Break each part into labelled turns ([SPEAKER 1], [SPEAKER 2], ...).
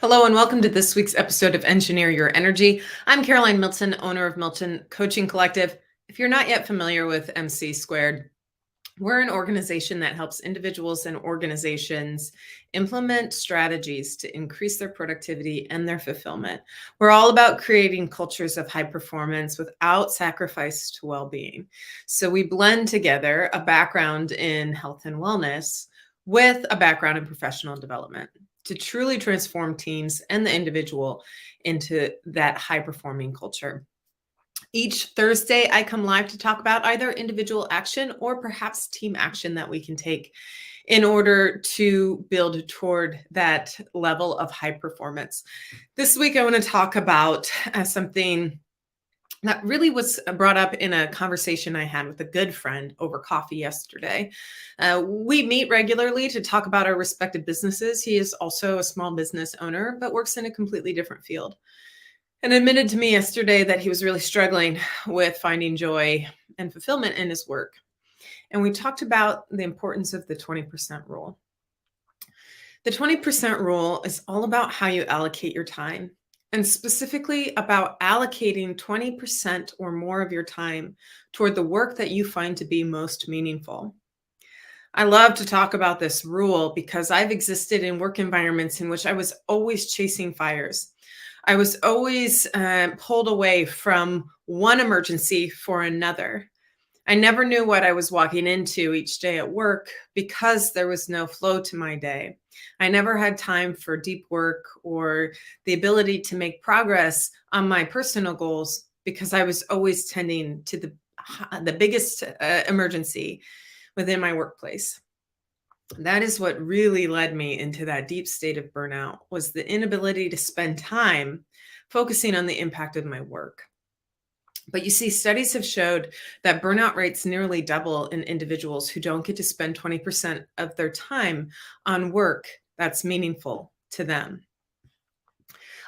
[SPEAKER 1] Hello, and welcome to this week's episode of Engineer Your Energy. I'm Caroline Milton, owner of Milton Coaching Collective. If you're not yet familiar with MC Squared, we're an organization that helps individuals and organizations implement strategies to increase their productivity and their fulfillment. We're all about creating cultures of high performance without sacrifice to well-being. So we blend together a background in health and wellness with a background in professional development to truly transform teams and the individual into that high performing culture. Each Thursday, I come live to talk about either individual action or perhaps team action that we can take in order to build toward that level of high performance. This week, I want to talk about something that really was brought up in a conversation I had with a good friend over coffee yesterday. We meet regularly to talk about our respective businesses. He is also a small business owner, but works in a completely different field, and admitted to me yesterday that he was really struggling with finding joy and fulfillment in his work. And we talked about the importance of the 20% rule. The 20% rule is all about how you allocate your time, and specifically about allocating 20% or more of your time toward the work that you find to be most meaningful. I love to talk about this rule because I've existed in work environments in which I was always chasing fires. I was always pulled away from one emergency for another. I never knew what I was walking into each day at work because there was no flow to my day. I never had time for deep work or the ability to make progress on my personal goals because I was always tending to the biggest emergency within my workplace. That is what really led me into that deep state of burnout, was the inability to spend time focusing on the impact of my work. But you see, studies have showed that burnout rates nearly double in individuals who don't get to spend 20% of their time on work that's meaningful to them.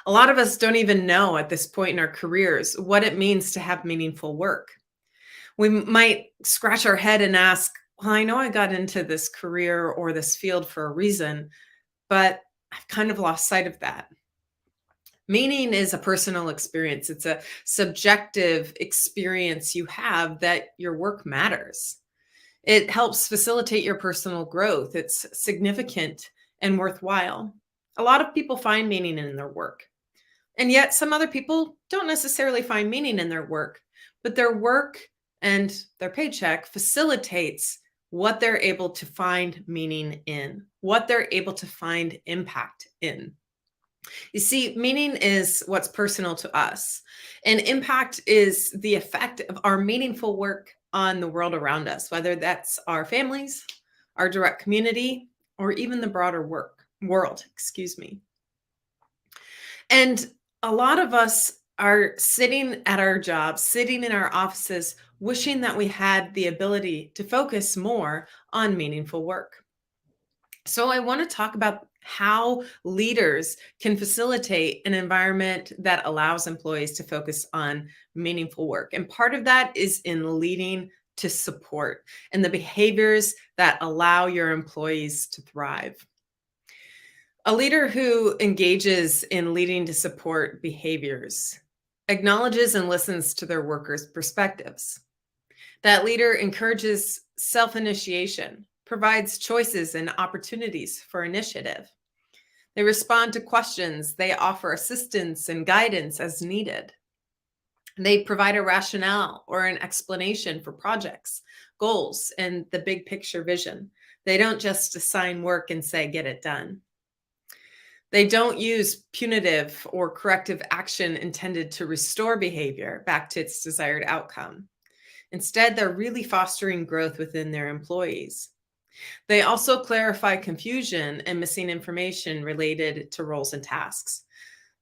[SPEAKER 1] A lot of us don't even know at this point in our careers what it means to have meaningful work. We might scratch our head and ask, well, I know I got into this career or this field for a reason, but I've kind of lost sight of that. Meaning is a personal experience. It's a subjective experience you have that your work matters. It helps facilitate your personal growth. It's significant and worthwhile. A lot of people find meaning in their work, and yet some other people don't necessarily find meaning in their work, but their work and their paycheck facilitates what they're able to find meaning in, what they're able to find impact in. You see, meaning is what's personal to us, and impact is the effect of our meaningful work on the world around us, whether that's our families, our direct community, or even the broader world, excuse me. And a lot of us are sitting at our jobs, sitting in our offices, wishing that we had the ability to focus more on meaningful work. So I want to talk about how leaders can facilitate an environment that allows employees to focus on meaningful work. And part of that is in leading to support and the behaviors that allow your employees to thrive. A leader who engages in leading to support behaviors acknowledges and listens to their workers' perspectives. That leader encourages self-initiation, provides choices and opportunities for initiative. They respond to questions. They offer assistance and guidance as needed. They provide a rationale or an explanation for projects, goals, and the big picture vision. They don't just assign work and say, get it done. They don't use punitive or corrective action intended to restore behavior back to its desired outcome. Instead, they're really fostering growth within their employees. They also clarify confusion and missing information related to roles and tasks.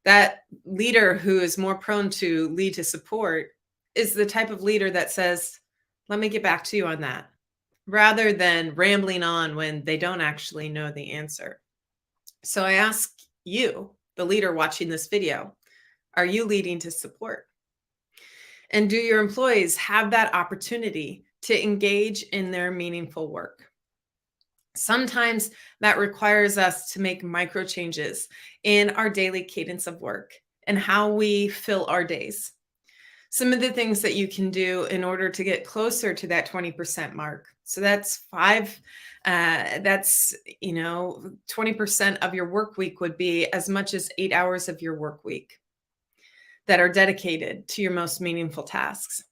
[SPEAKER 1] That leader who is more prone to lead to support is the type of leader that says, let me get back to you on that, rather than rambling on when they don't actually know the answer. So I ask you, the leader watching this video, are you leading to support? And do your employees have that opportunity to engage in their meaningful work? Sometimes that requires us to make micro changes in our daily cadence of work and how we fill our days. Some of the things that you can do in order to get closer to that 20% mark. So that's that's, 20% of your work week would be as much as 8 hours of your work week that are dedicated to your most meaningful tasks.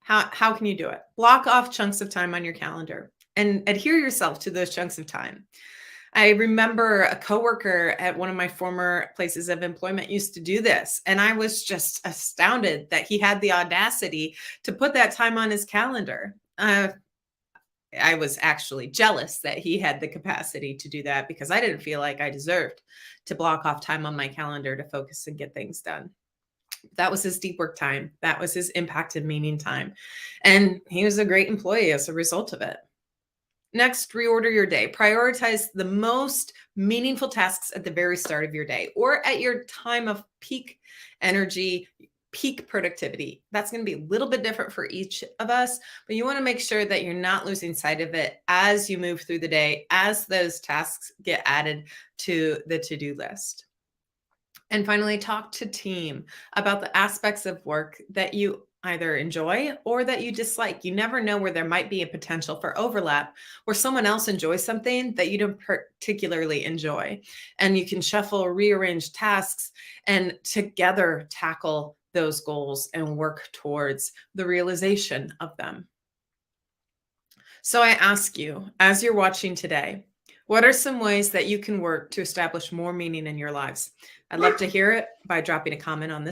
[SPEAKER 1] How can you do it? Block off chunks of time on your calendar and adhere yourself to those chunks of time. I remember a coworker at one of my former places of employment used to do this, and I was just astounded that he had the audacity to put that time on his calendar. I was actually jealous that he had the capacity to do that because I didn't feel like I deserved to block off time on my calendar to focus and get things done. That was his deep work time. That was his impact and meaning time. And he was a great employee as a result of it. Next, reorder your day. Prioritize the most meaningful tasks at the very start of your day or at your time of peak energy, peak productivity. That's going to be a little bit different for each of us, but you want to make sure that you're not losing sight of it as you move through the day, as those tasks get added to the to-do list. And finally, talk to team about the aspects of work that you either enjoy or that you dislike. You never know where there might be a potential for overlap where someone else enjoys something that you don't particularly enjoy. And you can shuffle, rearrange tasks, and together tackle those goals and work towards the realization of them. So I ask you, as you're watching today, what are some ways that you can work to establish more meaning in your lives? I'd love to hear it by dropping a comment on this.